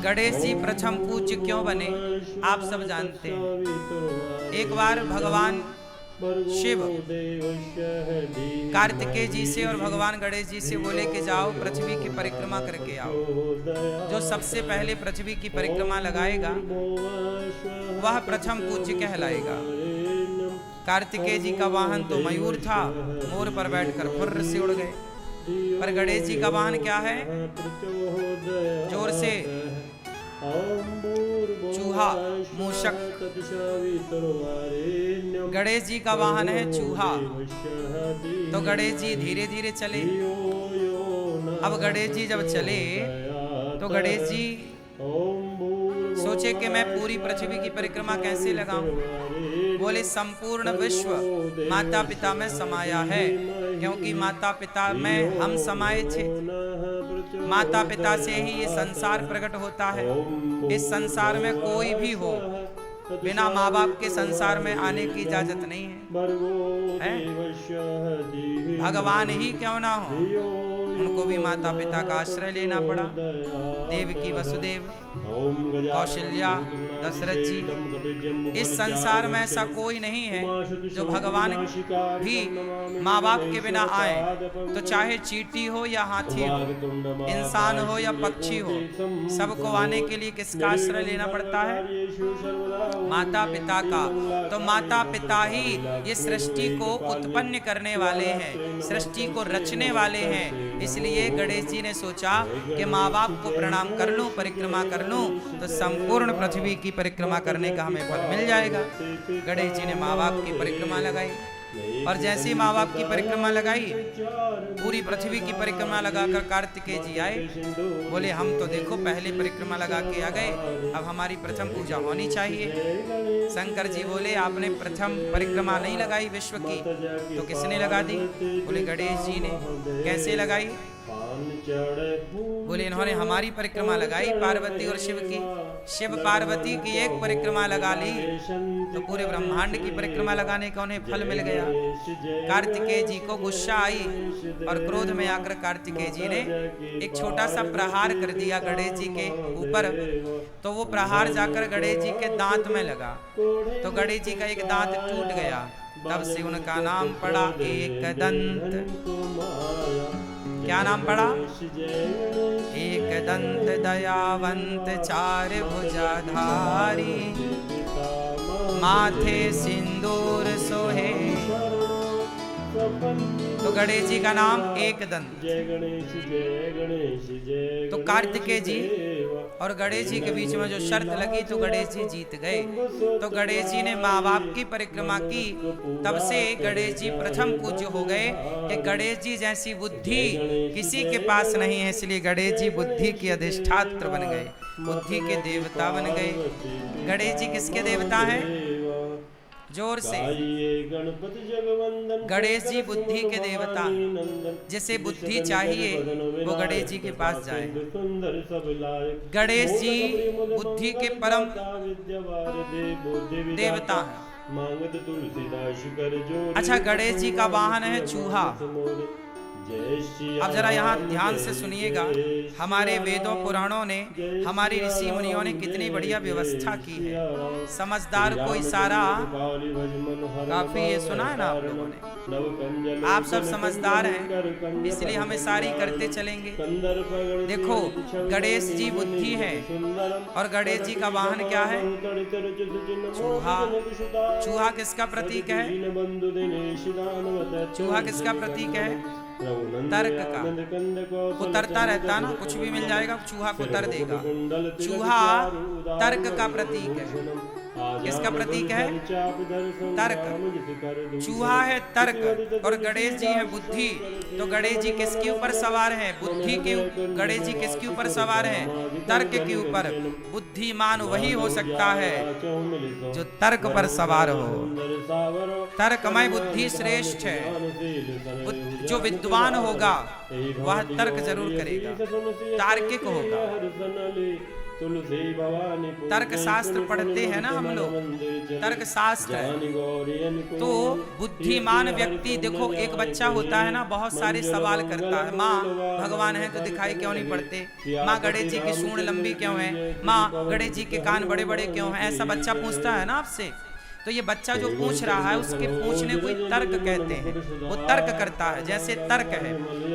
गणेश जी प्रथम पूज्य क्यों बने आप सब जानते हैं। एक बार भगवान शिव कार्तिकेय जी से और भगवान गणेश जी से बोले कि जाओ पृथ्वी की परिक्रमा करके आओ। जो सबसे पहले पृथ्वी की परिक्रमा लगाएगा वह प्रथम पूज्य कहलाएगा। कार्तिकेय जी का वाहन तो मयूर था, मोर पर बैठकर फुर्र से उड़ गए। पर गणेश जी का वाहन क्या है? जोर से चूहा, मूषक। गणेश जी का वाहन है चूहा। तो गणेश जी धीरे धीरे चले। अब गणेश जी जब चले तो गणेश जी सोचे कि मैं पूरी पृथ्वी की परिक्रमा कैसे लगाऊं। बोले संपूर्ण विश्व माता पिता में समाया है, क्योंकि माता पिता में हम समाये थे। माता पिता से ही ये संसार प्रकट होता है। इस संसार में कोई भी हो, बिना माँ बाप के संसार में आने की इजाजत नहीं है। भगवान ही क्यों ना हो, उनको भी माता पिता का आश्रय लेना पड़ा। देवकी वसुदेव, कौशल्या, दशरथ जी। इस संसार में ऐसा कोई नहीं है जो भगवान भी माँ बाप के बिना आए। तो चाहे चींटी हो या हाथी हो, इंसान हो या पक्षी हो, सबको आने के लिए किसका आश्रय लेना पड़ता है? माता पिता का। तो माता पिता ही ये सृष्टि को उत्पन्न करने वाले हैं, सृष्टि को रचने वाले हैं। इसलिए गणेश जी ने सोचा कि माँ बाप को प्रणाम कर लूं, परिक्रमा कर लूं, तो संपूर्ण पृथ्वी की परिक्रमा करने का हमें फल मिल जाएगा। गणेश जी ने माँ बाप की परिक्रमा लगाई, और जैसे ही माँ बाप की परिक्रमा लगाई, पूरी पृथ्वी की परिक्रमा लगाकर कार्तिकेय जी आए। बोले हम तो देखो पहले परिक्रमा लगा के आ गए, अब हमारी प्रथम पूजा होनी चाहिए। शंकर जी बोले आपने प्रथम परिक्रमा नहीं लगाई विश्व की, तो किसने लगा दी? बोले गणेश जी ने। कैसे लगाई? बोले इन्होंने हमारी परिक्रमा लगाई, पार्वती और शिव की। शिव पार्वती की एक परिक्रमा लगा ली तो पूरे ब्रह्मांड की परिक्रमा लगाने का उन्हें फल मिल गया। कार्तिकेय जी को गुस्सा आई और क्रोध में आकर कार्तिकेय जी ने एक छोटा सा प्रहार कर दिया गणेश जी के ऊपर। तो वो प्रहार जाकर गणेश जी के दांत में लगा, तो गणेश जी का एक दांत टूट गया। तब से उनका नाम पड़ा एक दंत। क्या नाम पड़ा? एक दंत दयावंत चार भुजाधारी, माथे सिंदूर सोहे। तो गणेश जी का नाम एक दंत। तो कार्तिकेय जी और गणेश जी के बीच में जो शर्त लगी तो गणेश जी जीत गए। तो गणेश जी ने माँ बाप की परिक्रमा की, तब से गणेश जी प्रथम पूज्य हो गए कि गणेश जी जैसी बुद्धि किसी के पास नहीं है। इसलिए गणेश जी बुद्धि के अधिष्ठात्र बन गए, बुद्धि के देवता बन गए। गणेश जी किसके देवता हैं? जोर से। गणेश जी बुद्धि के देवता। जिसे बुद्धि चाहिए वो गणेश जी के पास जाए। गणेश जी बुद्धि के परम देवता हैं। अच्छा, गणेश जी का वाहन है चूहा। अब जरा यहाँ ध्यान से सुनिएगा। हमारे वेदों पुराणों ने, हमारे ऋषि मुनियों ने कितनी बढ़िया व्यवस्था की है। समझदार को इशारा काफी, ये सुना है ना आप लोगों ने? आप सब समझदार हैं, इसलिए हम इशारे करते चलेंगे। देखो गणेश जी बुद्धि है, और गणेश जी का वाहन क्या है? चूहा। चूहा किसका प्रतीक है? चूहा किसका प्रतीक है? तर्क का। कुतरता रहता ना, कुछ भी मिल जाएगा, चूहा कुतर देगा। चूहा तर्क का प्रतीक है। किसका प्रतीक है? तर्क। चूहा है तर्क और गणेश जी है बुद्धि। तो गणेश जी किसके ऊपर सवार है? बुद्धि के। गणेश जी किसके ऊपर सवार है? तर्क के ऊपर। बुद्धिमान वही हो सकता है जो तर्क पर सवार हो। तर्कमय बुद्धि श्रेष्ठ है। जो विद्वान होगा वह तर्क जरूर करेगा, तार्किक होगा। तुलसी भवानी तर्क शास्त्र पढ़ते हैं ना हम लोग, तर्क शास्त्र है। तो बुद्धिमान व्यक्ति, देखो एक बच्चा होता है ना, बहुत सारे सवाल करता है, माँ भगवान है तो दिखाई क्यों नहीं पड़ते, माँ गणेश जी की सूंड लंबी क्यों है, माँ गणेश जी के कान बड़े बड़े क्यों हैं, ऐसा बच्चा पूछता है ना आपसे। तो ये बच्चा जो पूछ रहा है उसके पूछने को तर्क कहते हैं, वो तर्क करता है। जैसे तर्क है,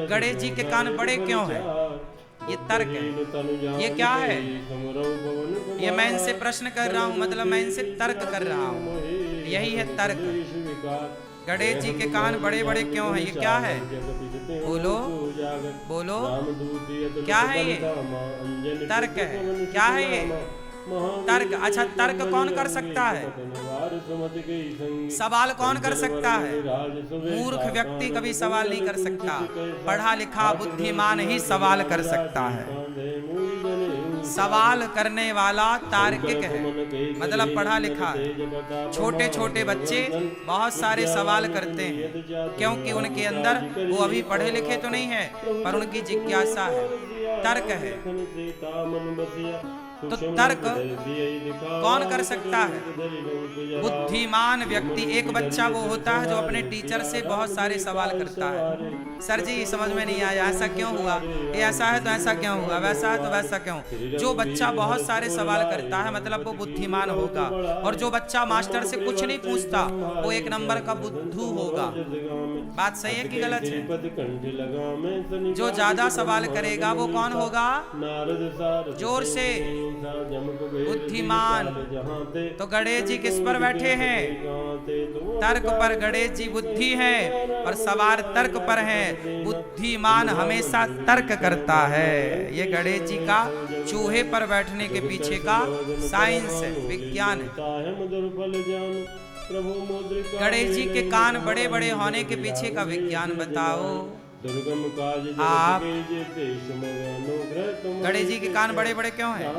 गणेश जी के कान बड़े क्यों हैं, ये तर्क है। ये क्या है, ये मैं इनसे प्रश्न कर रहा हूँ, मतलब मैं इनसे तर्क कर रहा हूँ, यही है तर्क। गणेश जी के कान बड़े बड़े क्यों हैं, ये क्या है, बोलो बोलो, क्या है ये, तर्क है। क्या है ये, तर्क। अच्छा, तर्क कौन कर सकता है, सवाल कौन कर सकता है, मूर्ख व्यक्ति कभी सवाल नहीं कर सकता, पढ़ा लिखा बुद्धिमान ही सवाल कर सकता है। सवाल करने वाला तार्किक है, मतलब पढ़ा लिखा है। छोटे छोटे बच्चे बहुत सारे सवाल करते हैं, क्योंकि उनके अंदर वो अभी पढ़े लिखे तो नहीं है, पर उनकी जिज्ञासा है, तर्क है। तो तर्क कौन कर सकता है, बुद्धिमान व्यक्ति। एक बच्चा वो होता है जो अपने टीचर से बहुत सारे सवाल करता है, सर जी समझ में नहीं आया, ऐसा क्यों हुआ, ये ऐसा है तो ऐसा क्यों हुआ, वैसा है तो वैसा क्यों। जो बच्चा बहुत सारे सवाल करता है मतलब वो बुद्धिमान होगा, और जो बच्चा मास्टर से कुछ नहीं पूछता वो एक नंबर का बुद्धू होगा। बात सही है कि गलत है। जो ज्यादा सवाल करेगा वो कौन होगा, जोर से, बुद्धिमान। तो गणेश जी किस पर बैठे हैं, तर्क पर। गणेश जी बुद्धि है और सवार तर्क पर है। बुद्धिमान हमेशा तर्क करता है। ये गणेश जी का चूहे पर बैठने के पीछे का साइंस है, विज्ञान है। गणेश जी के कान बड़े बड़े होने के पीछे का विज्ञान बताओ आप। गणेश जी के कान बड़े बड़े क्यों हैं,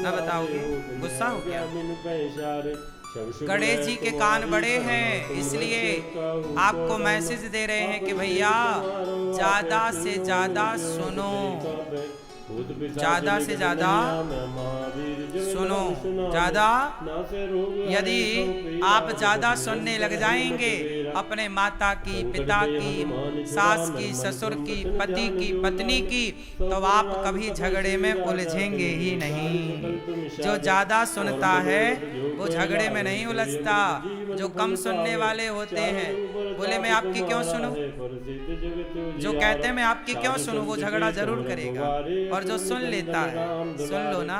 ना बताओगे, गुस्सा हो क्या। गणेश जी के कान बड़े हैं, इसलिए आपको मैसेज दे रहे हैं कि भैया ज्यादा से ज्यादा सुनो, ज्यादा से ज्यादा सुनो। ज्यादा, यदि आप ज्यादा सुनने लग जाएंगे अपने माता की, पिता की, सास की, ससुर की, पति की, पत्नी की, तो आप कभी झगड़े में उलझेंगे ही नहीं। जो ज्यादा सुनता है वो झगड़े में नहीं उलझता। जो कम सुनने वाले होते हैं, बोले मैं आपकी क्यों सुनूं, जो कहते हैं मैं आपकी क्यों सुनूं, वो झगड़ा जरूर करेगा। और जो सुन लेता है, सुन लो ना,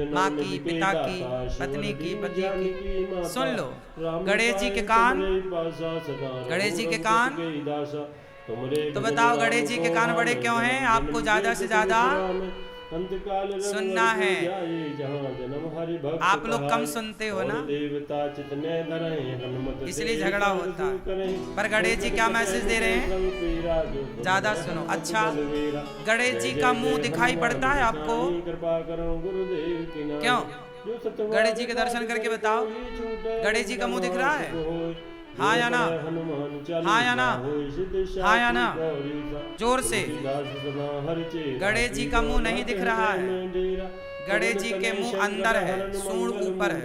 माँ की, पिता की, पत्नी की, पति की, सुन लो। गणेश जी के कान, गणेश जी के कान, तो बताओ गणेश जी के कान बड़े क्यों हैं, आपको ज्यादा से ज्यादा सुनना है। आप लोग कम सुनते हो ना, इसलिए झगड़ा होता है। पर गणेश जी क्या मैसेज दे रहे हैं, ज्यादा सुनो। अच्छा, गणेश जी का मुंह दिखाई पड़ता है आपको, क्यों, गणेश जी के दर्शन करके बताओ, गणेश जी का मुंह दिख रहा है, हाँ या ना, हाँ या ना, हाँ या ना, जोर से। गणेश जी का मुंह नहीं दिख रहा है, गणेश जी के मुंह अंदर है, सूंड ऊपर है,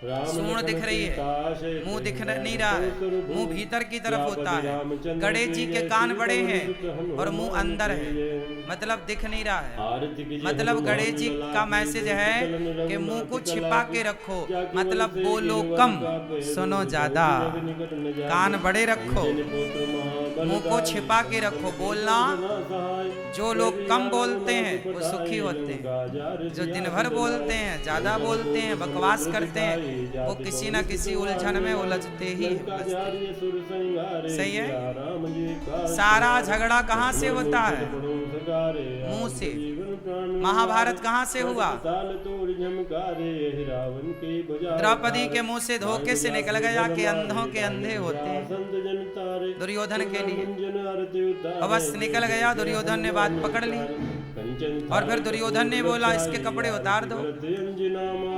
सूंड दिख रही है, मुंह दिख नहीं रहा है, मुंह भीतर की तरफ होता है। गणेश जी के कान बड़े हैं और मुंह अंदर है, मतलब दिख नहीं रहा है। मतलब गणेश जी का मैसेज है कि मुंह को छिपा के रखो, मतलब बोलो कम, सुनो ज्यादा। कान बड़े रखो, मुंह को छिपा के रखो, बोलना। जो लोग कम बोलते हैं वो सुखी होते हैं, जो दिन भर बोलते हैं, ज्यादा बोलते हैं, बकवास करते हैं, वो किसी न किसी उलझन में उलझते ही। सही है। सारा झगड़ा कहाँ से होता है, मुंह से। महाभारत कहाँ से हुआ, द्रौपदी के मुंह से धोखे से निकल गया कि अंधों के अंधे होते हैं, दुर्योधन के लिए। बस निकल गया, दुर्योधन ने बात पकड़ ली। और फिर दुर्योधन ने बोला इसके कपड़े उतार दो।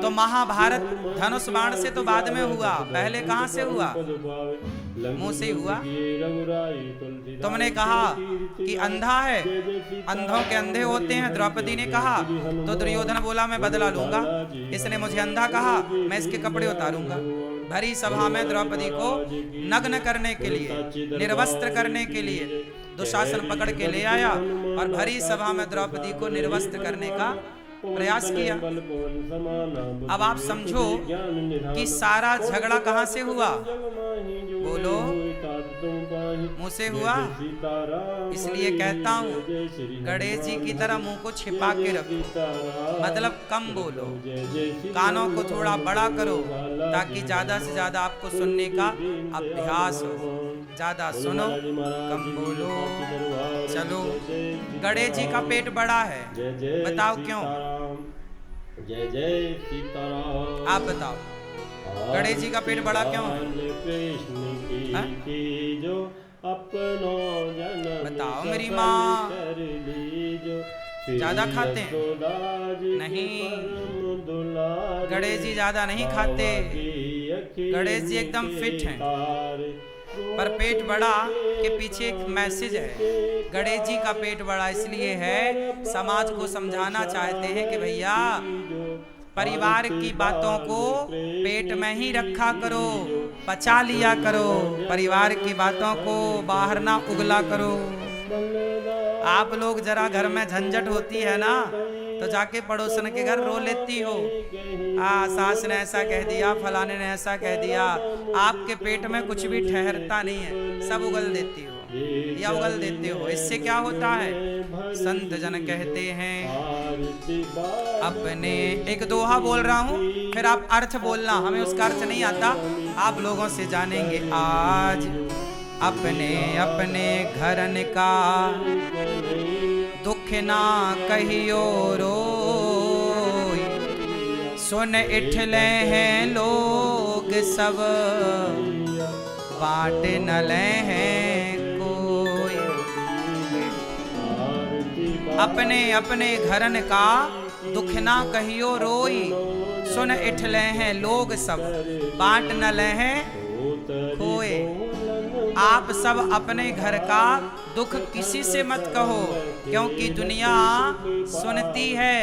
तो महाभारत धनुष बाण से तो बाद में हुआ, पहले कहां से हुआ? मुंह से हुआ। तुमने कहा कि अंधा है, अंधों के अंधे होते हैं, द्रौपदी ने कहा। तो दुर्योधन बोला मैं बदला लूंगा, इसने मुझे अंधा कहा, मैं इसके कपड़े उतारूंगा। भरी सभा में द्रौपदी को नग्न करने के लिए, निर्वस्त्र करने के लिए दुशासन पकड़ के ले आया और भरी सभा में द्रौपदी को निर्वस्त्र करने का प्रयास किया। अब आप समझो कि सारा झगड़ा कहां से हुआ? बोलो, मुंह से हुआ। इसलिए कहता हूं गणेश जी की तरह मुंह को छिपा के रखो, मतलब कम बोलो, कानों को थोड़ा बड़ा करो ताकि ज्यादा से ज्यादा आपको सुनने का अभ्यास हो। ज्यादा सुनो, कम बोलो। चलो, गणेश जी का पेट बड़ा है, बताओ क्यों? जय जय सीताराम। आप बताओ गणेश जी का पेट बड़ा क्यों है? बताओ मेरी माँ। ज्यादा खाते हैं? नहीं, गणेश जी ज्यादा नहीं खाते, गणेश जी एकदम फिट हैं। पर पेट बड़ा के पीछे एक मैसेज है। गणेश जी का पेट बड़ा इसलिए है, समाज को समझाना चाहते हैं कि भैया परिवार की बातों को पेट में ही रखा करो, पचा लिया करो, परिवार की बातों को बाहर ना उगला करो। आप लोग जरा घर में झंझट होती है ना तो जाके पड़ोसन के घर रो लेती हो, सास ने ऐसा कह दिया, फलाने ने ऐसा कह दिया। आपके पेट में कुछ भी ठहरता नहीं है, सब उगल देती हो या उगल देते हो। इससे क्या होता है? संत जन कहते हैं, अपने एक दोहा बोल रहा हूँ, फिर आप अर्थ बोलना, हमें उसका अर्थ नहीं आता, आप लोगों से जानेंगे आज। अपने अपने घरन का दुख ना कहियो रोई, सुन इठले हैं लोग सब, बाँट न ले हैं कोई। अपने अपने घरन का दुख ना कहियो रोई, सुन इठले हैं लोग सब, बाँट न ले हैं कोई। आप सब अपने घर का दुख किसी से मत कहो, क्योंकि दुनिया सुनती है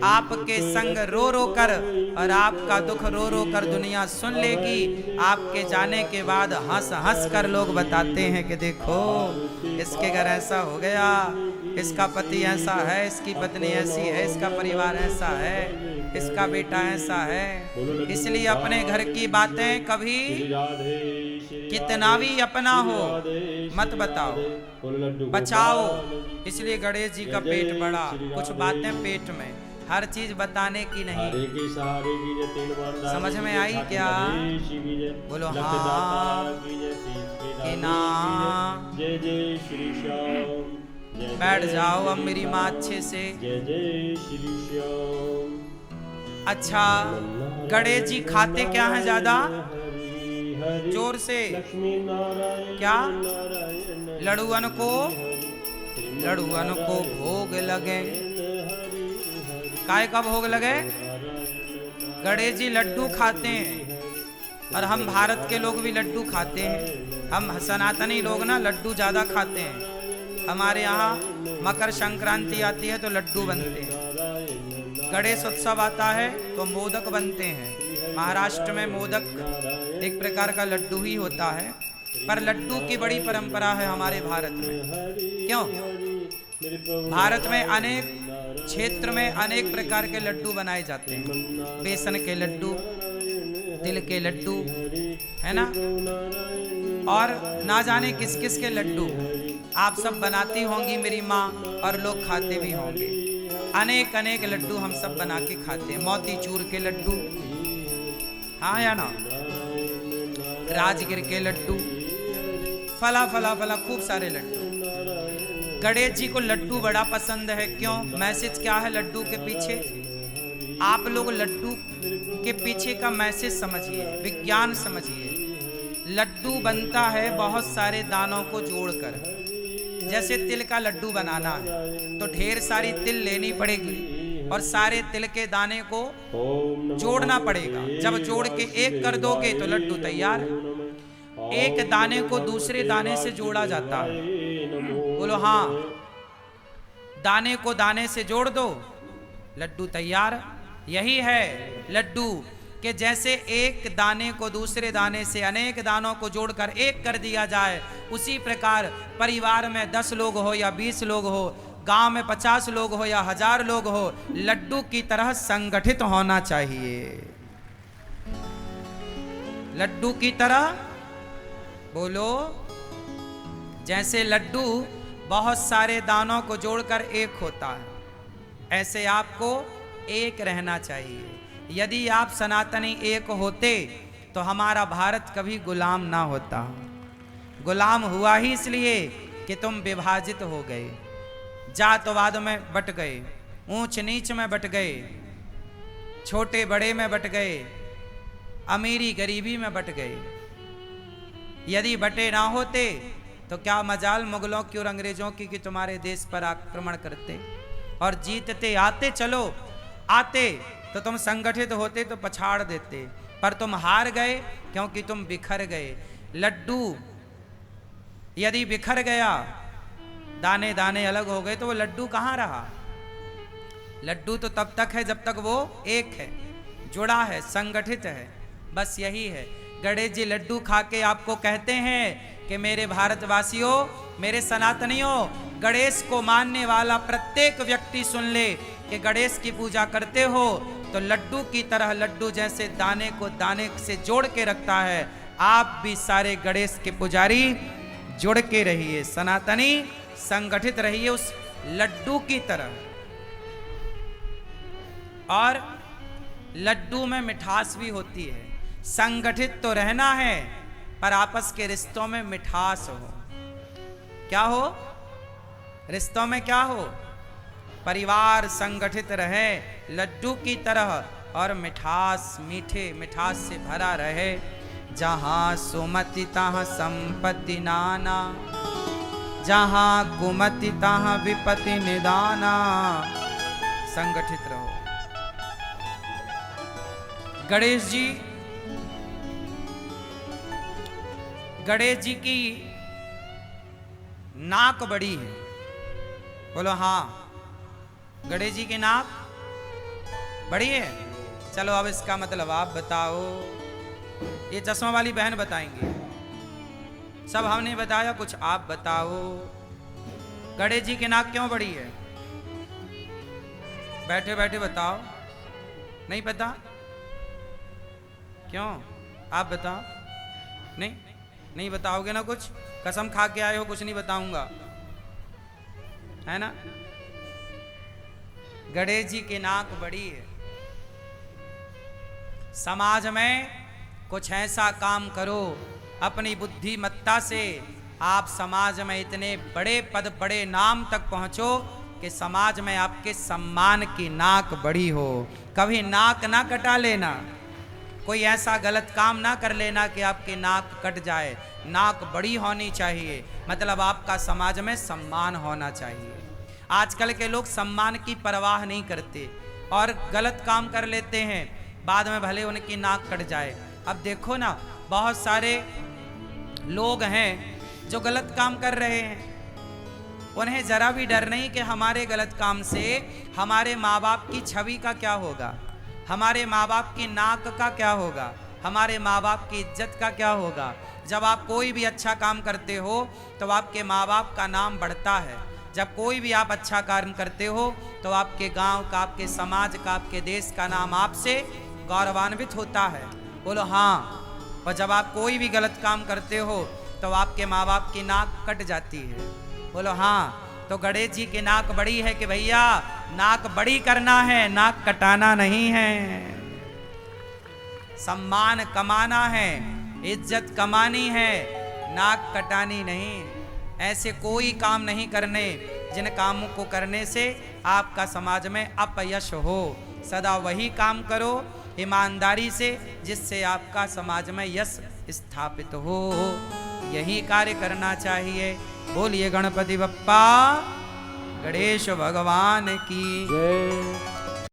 आपके संग रो रो कर, और आपका दुख रो रो कर दुनिया सुन लेगी। आपके जाने के बाद हंस हंस कर लोग बताते हैं कि देखो इसके घर ऐसा हो गया, इसका पति ऐसा है, इसकी पत्नी ऐसी है, इसका परिवार ऐसा है, इसका बेटा ऐसा है। इसलिए अपने घर की बातें कभी कितना भी अपना हो मत बताओ, बचाओ। इसलिए गणेश जी का पेट बड़ा, कुछ बातें पेट में, हर चीज बताने की नहीं। समझ में आई क्या? बोलो हाँ कि ना। जय जय श्री श्याम। बैठ जाओ अब मेरी माँ अच्छे से। जय जय श्री श्याम। अच्छा, गणेश जी खाते क्या हैं ज्यादा? जोर से क्या? लड़ुअन को भोग लगे। काय का भोग लगे? गणेश जी लड्डू खाते हैं, और हम भारत के लोग भी लड्डू खाते हैं। हम सनातनी लोग ना लड्डू ज्यादा खाते हैं। हमारे यहाँ मकर संक्रांति आती है तो लड्डू बनते हैं, गणेश उत्सव आता है तो मोदक बनते हैं। महाराष्ट्र में मोदक एक प्रकार का लड्डू ही होता है, पर लड्डू की बड़ी परंपरा है हमारे भारत में। क्यों? भारत में अनेक क्षेत्र में अनेक प्रकार के लड्डू बनाए जाते हैं। बेसन के लड्डू, तिल के लड्डू, है ना, और ना जाने किस किस के लड्डू आप सब बनाती होंगी मेरी माँ, और लोग खाते भी होंगे। अनेक अनेक लड्डू हम सब बना के खाते हैं। मोतीचूर के लड्डू, हाँ या ना, राजगिर के लड्डू, फला फला फला खूब सारे लड्डू। गणेश जी को लड्डू बड़ा पसंद है। क्यों? मैसेज क्या है लड्डू के पीछे? आप लोग लड्डू के पीछे का मैसेज समझिए, विज्ञान समझिए। लड्डू बनता है बहुत सारे दानों को जोड़कर, जैसे तिल का लड्डू बनाना है तो ढेर सारी तिल लेनी पड़ेगी और सारे तिल के दाने को जोड़ना पड़ेगा। जब जोड़ के एक कर दोगे तो लड्डू तैयार। एक दाने को दूसरे दाने से जोड़ा जाता है। बोलो हाँ, दाने को दाने से जोड़ दो, लड्डू तैयार। यही है लड्डू कि जैसे एक दाने को दूसरे दाने से अनेक दानों को जोड़कर एक कर दिया जाए, उसी प्रकार परिवार में 10 लोग हो या 20 लोग हो, गांव में 50 लोग हो या 1000 लोग हो, लड्डू की तरह संगठित होना चाहिए। लड्डू की तरह, बोलो, जैसे लड्डू बहुत सारे दानों को जोड़कर एक होता है, ऐसे आपको एक रहना चाहिए। यदि आप सनातनी एक होते तो हमारा भारत कभी गुलाम ना होता। गुलाम हुआ ही इसलिए कि तुम विभाजित हो गए, जातवाद में बट गए, ऊंच नीच में बट गए, छोटे बड़े में बट गए, अमीरी गरीबी में बट गए। यदि बटे ना होते तो क्या मजाल मुगलों की और अंग्रेजों की कि तुम्हारे देश पर आक्रमण करते और जीतते। आते, चलो आते तो तुम संगठित होते तो पछाड़ देते, पर तुम हार गए क्योंकि तुम बिखर गए। लड्डू यदि बिखर गया, दाने दाने अलग हो गए, तो वो लड्डू कहाँ रहा? लड्डू तो तब तक है जब तक वो एक है, जुड़ा है, संगठित है। बस यही है। गणेश जी लड्डू खा के आपको कहते हैं कि मेरे भारतवासियों, मेरे सनातनियों, गणेश को मानने वाला प्रत्येक व्यक्ति सुन ले कि गणेश की पूजा करते हो तो लड्डू की तरह, लड्डू जैसे दाने को दाने से जोड़ के रखता है, आप भी सारे गणेश के पुजारी जुड़ के रहिए, सनातनी संगठित रहिए उस लड्डू की तरह। और लड्डू में मिठास भी होती है। संगठित तो रहना है पर आपस के रिश्तों में मिठास हो। क्या हो? रिश्तों में क्या हो? परिवार संगठित रहे लड्डू की तरह और मिठास, मीठे मिठास से भरा रहे। जहाँ सुमति तहाँ संपत्ति नाना, जहाँ कुमति तहाँ विपत्ति निदाना। संगठित रहो। गणेश जी की नाक बड़ी है। बोलो हाँ, गणेश जी की नाक बड़ी है। चलो अब इसका मतलब आप बताओ। ये चश्मा वाली बहन बताएंगी, सब हमने बताया, कुछ आप बताओ। गणेश जी की नाक क्यों बड़ी है? बैठे बैठे बताओ। नहीं पता? क्यों? आप बताओ। नहीं बताओगे ना? कुछ कसम खा के आए हो, कुछ नहीं बताऊंगा, है ना? गणेश जी की नाक बड़ी है। समाज में कुछ ऐसा काम करो अपनी बुद्धिमत्ता से, आप समाज में इतने बड़े पद, बड़े नाम तक पहुंचो कि समाज में आपके सम्मान की नाक बड़ी हो। कभी नाक ना कटा लेना, कोई ऐसा गलत काम ना कर लेना कि आपकी नाक कट जाए। नाक बड़ी होनी चाहिए, मतलब आपका समाज में सम्मान होना चाहिए। आजकल के लोग सम्मान की परवाह नहीं करते और गलत काम कर लेते हैं, बाद में भले उनकी नाक कट जाए। अब देखो ना, बहुत सारे लोग हैं जो गलत काम कर रहे हैं, उन्हें जरा भी डर नहीं कि हमारे गलत काम से हमारे माँ बाप की छवि का क्या होगा, हमारे माँ बाप की नाक का क्या होगा, हमारे माँ बाप की इज्जत का क्या होगा। जब आप कोई भी अच्छा काम करते हो तो आपके माँ बाप का नाम बढ़ता है। जब कोई भी आप अच्छा कार्य करते हो तो आपके गांव का, आपके समाज का, आपके देश का नाम आपसे गौरवान्वित होता है। बोलो हाँ। और जब आप कोई भी गलत काम करते हो तो आपके माँ बाप की नाक कट जाती है। बोलो हाँ। तो गणेश जी की नाक बड़ी है कि भैया नाक बड़ी करना है, नाक कटाना नहीं है। सम्मान कमाना है, इज्जत कमानी है, नाक कटानी नहीं। ऐसे कोई काम नहीं करने जिन कामों को करने से आपका समाज में अपयश हो। सदा वही काम करो ईमानदारी से जिससे आपका समाज में यश स्थापित हो। यही कार्य करना चाहिए। बोलिए गणपति बप्पा गणेश भगवान की जय।